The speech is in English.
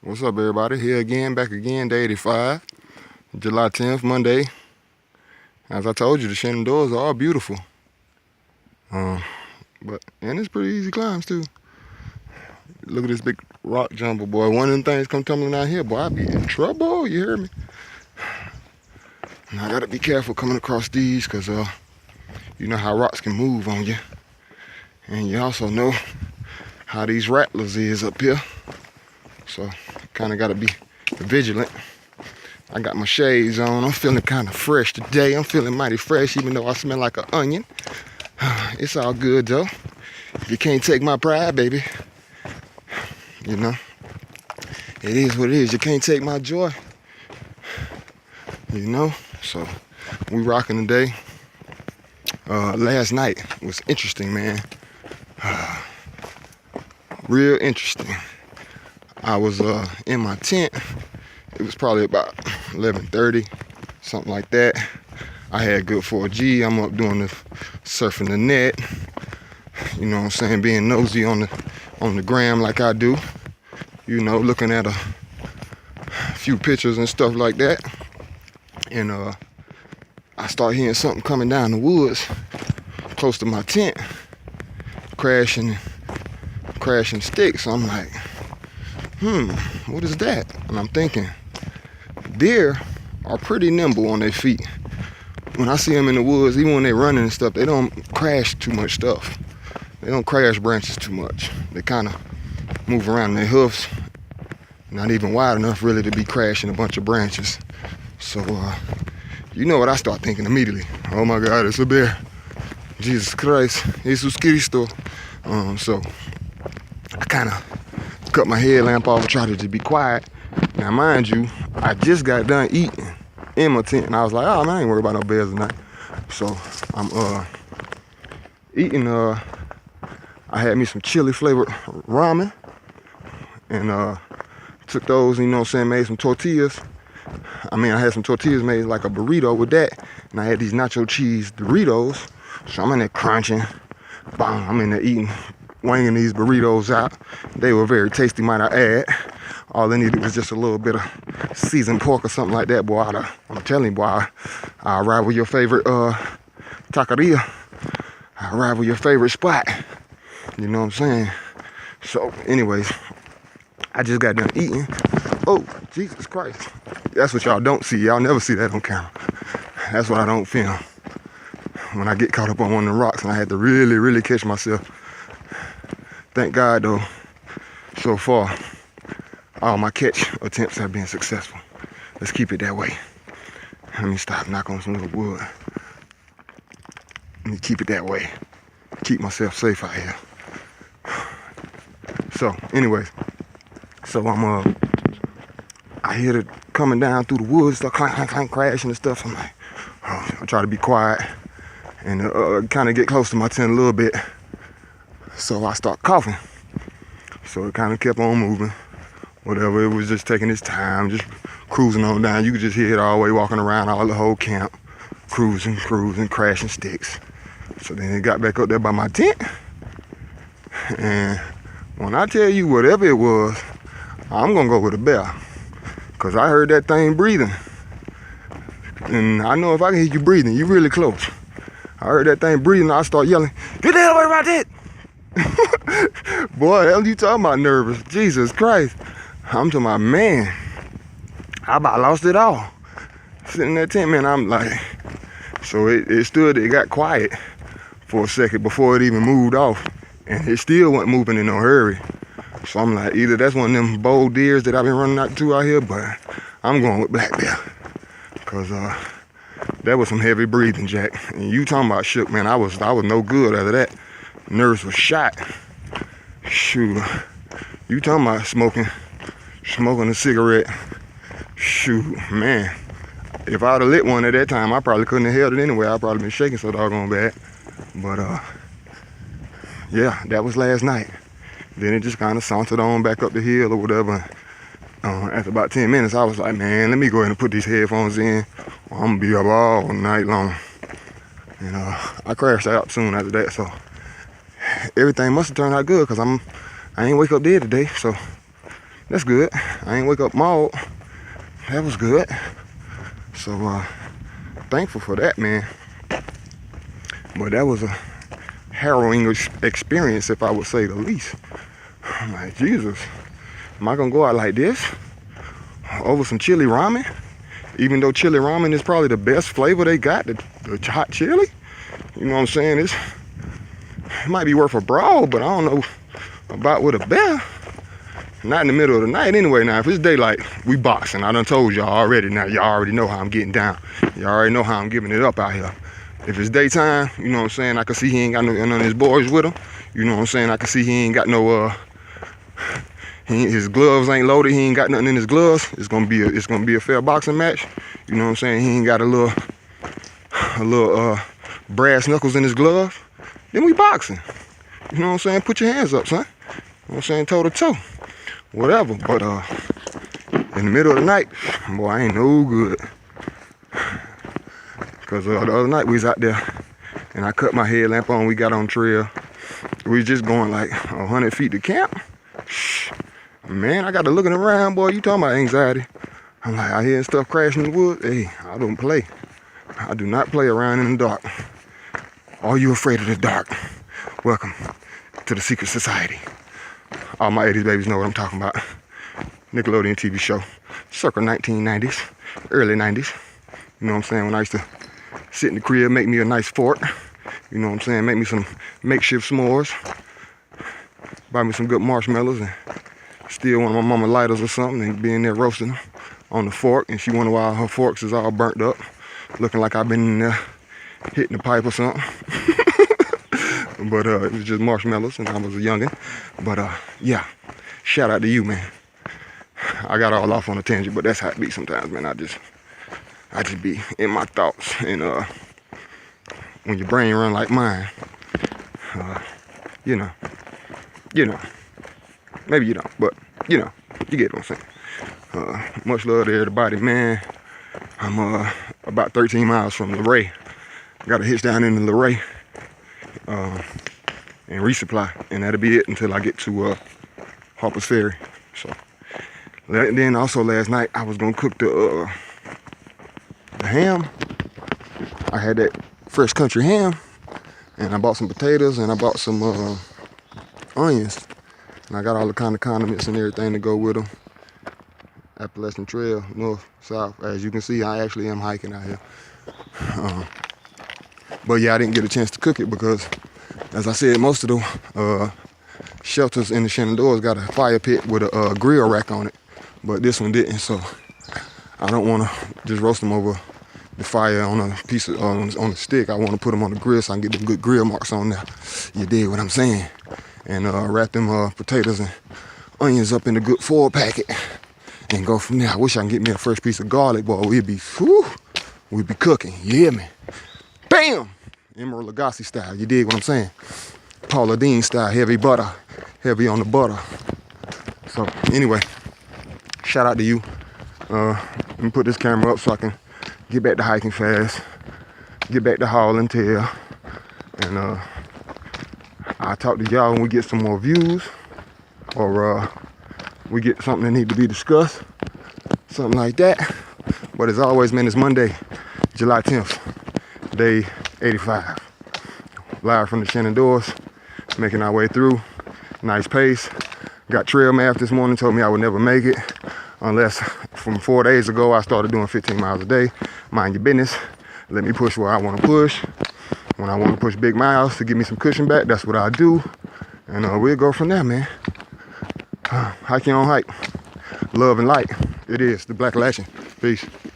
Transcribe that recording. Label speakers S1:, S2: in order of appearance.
S1: What's up, everybody? Here again, back again, day 85, July 10th, Monday. As I told you, the Shenandoahs are all beautiful. And it's pretty easy climbs, too. Look at this big rock jumble, boy. One of them things come tumbling out here, boy, I be in trouble, you hear me? And I gotta be careful coming across these, because you know how rocks can move on you. And you also know how these rattlers is up here. So, kind of gotta be vigilant. I got my shades on. I'm feeling kind of fresh today. I'm feeling mighty fresh, even though I smell like an onion. It's all good, though. You can't take my pride, baby. You know, it is what it is. You can't take my joy. You know, so we rocking today. Last night was interesting, man. Real interesting. I was in my tent. It was probably about 11:30, something like that. I had good 4G. I'm up doing the surfing the net. You know what I'm saying? Being nosy on the gram like I do. You know, looking at a few pictures and stuff like that. And I start hearing something coming down the woods close to my tent, crashing sticks. So I'm like, what is that? And I'm thinking, deer are pretty nimble on their feet. When I see them in the woods, even when they're running and stuff, they don't crash too much stuff. They don't crash branches too much. They kind of move around in their hoofs, not even wide enough really to be crashing a bunch of branches. So, you know what I start thinking immediately? Oh my God, it's a bear. Jesus Christ, Jesus Cristo. So I kind of cut my headlamp off and tried to just be quiet. Now, mind you, I just got done eating in my tent, and I was like, oh man, I ain't worried about no bears tonight. So I'm eating. I had me some chili flavored ramen, and took those. You know what I'm saying? Made some tortillas. I had some tortillas made like a burrito with that, and I had these nacho cheese Doritos. So I'm in there crunching. I'm in there eating, wanging these burritos out. They were very tasty, might I add. All they needed was just a little bit of seasoned pork or something like that, boy. I'm telling you, boy, I'll rival your favorite taqueria. I'll rival your favorite spot. You know what I'm saying? So, anyways, I just got done eating. Oh, Jesus Christ. That's what y'all don't see. Y'all never see that on camera. That's what I don't film. When I get caught up on one of the rocks, and I had to really, really catch myself. Thank God, though, so far, all my catch attempts have been successful. Let's keep it that way. Let me stop, knock on some little wood. Let me keep it that way. Keep myself safe out here. So, anyways, I hear it coming down through the woods, start clank, crashing and stuff. I'm like, I try to be quiet and kind of get close to my tent a little bit. So I start coughing. So it kind of kept on moving. Whatever, it was just taking its time, just cruising on down. You could just hear it all the way walking around all the whole camp, cruising, crashing sticks. So then it got back up there by my tent. And when I tell you whatever it was, I'm gonna go with a bear. Cause I heard that thing breathing. And I know if I can hear you breathing, you're really close. I heard that thing breathing, I start yelling, get the hell away from my tent! Boy, hell you talking about nervous? Jesus Christ. I'm talking about, man, I about lost it all. Sitting in that tent, man, I'm like, so it stood, it got quiet for a second before it even moved off. And it still wasn't moving in no hurry. So I'm like, either that's one of them bold deers that I've been running out to out here, but I'm going with black bear. Cause that was some heavy breathing, Jack. And you talking about shook, man, I was no good after that. Nerves was shot. Shoot. You talking about smoking a cigarette. Shoot, man. If I'd have lit one at that time, I probably couldn't have held it anyway. I'd probably been shaking so doggone bad. But yeah, that was last night. Then it just kind of sauntered on back up the hill or whatever. After about 10 minutes, I was like, man, let me go ahead and put these headphones in. I'm gonna be up all night long. And I crashed out soon after that, so everything must have turned out good, because I ain't wake up dead today, so That's good. I ain't wake up mauled. That was good. So thankful for that, man. But that was a harrowing experience, if I would say the least. I'm like, Jesus, am I gonna go out like this over some chili ramen? Even though chili ramen is probably the best flavor they got, the hot chili. You know what I'm saying? It might be worth a brawl, but I don't know about with a bear. Not in the middle of the night anyway. Now, if it's daylight, we boxing. I done told y'all already. Now, y'all already know how I'm getting down. Y'all already know how I'm giving it up out here. If it's daytime, you know what I'm saying, I can see he ain't got none of his boys with him. You know what I'm saying? I can see he ain't got no, his gloves ain't loaded. He ain't got nothing in his gloves. It's gonna be a fair boxing match. You know what I'm saying? He ain't got a little brass knuckles in his gloves. Then we boxing. You know what I'm saying? Put your hands up, son. You know what I'm saying? Toe to toe. Whatever. But in the middle of the night, boy, I ain't no good. Cause the other night we was out there and I cut my headlamp on. We got on trail. We was just going like 100 feet to camp. Man, I got to looking around, boy. You talking about anxiety? I'm like, I hear stuff crashing in the woods. Hey, I don't play. I do not play around in the dark. Are you afraid of the dark? Welcome to the secret society. All my 80s babies know what I'm talking about. Nickelodeon TV show, circa 1990s, early 90s. You know what I'm saying? When I used to sit in the crib, make me a nice fort. You know what I'm saying? Make me some makeshift s'mores. Buy me some good marshmallows and steal one of my mama lighters or something and be in there roasting them on the fork. And she wonder why her forks is all burnt up, looking like I've been in there hitting the pipe or something. But it was just marshmallows and I was a youngin'. But yeah, shout out to you, man. I got all off on a tangent, but that's how it be sometimes, man. I just be in my thoughts. And when your brain run like mine, you know, maybe you don't, but you get what I'm saying. Much love to everybody, man. I'm about 13 miles from Luray. Got a hitch down in the Luray and resupply, and that'll be it until I get to Harper's Ferry. So then also last night I was gonna cook the ham. I had that fresh country ham, and I bought some potatoes and I bought some onions, and I got all the kind of condiments and everything to go with them. Appalachian Trail, north, south. As you can see, I actually am hiking out here. But yeah, I didn't get a chance to cook it because, as I said, most of the shelters in the Shenandoahs got a fire pit with a grill rack on it, but this one didn't. So I don't want to just roast them over the fire on a piece of on a stick. I want to put them on the grill so I can get them good grill marks on there. You dig what I'm saying? And wrap them potatoes and onions up in a good foil packet and go from there. I wish I can get me a fresh piece of garlic, boy. We'd be cooking. You hear me? Bam! Emerald Lagasse style. You dig what I'm saying? Paula Deen style. Heavy butter. Heavy on the butter. So anyway, shout out to you. Let me put this camera up so I can get back to hiking fast. Get back to hauling tail. And I'll talk to y'all when we get some more views. Or we get something that need to be discussed. Something like that. But as always, man, it's Monday, July 10th, day 85. Live from the Shenandoahs, making our way through. Nice pace. Got trail math this morning, told me I would never make it unless from 4 days ago I started doing 15 miles a day. Mind your business. Let me push where I want to push. When I want to push big miles to give me some cushion back, that's what I do. And we'll go from there, man. Hiking on hike. Love and light. It is the Blackalachian. Peace.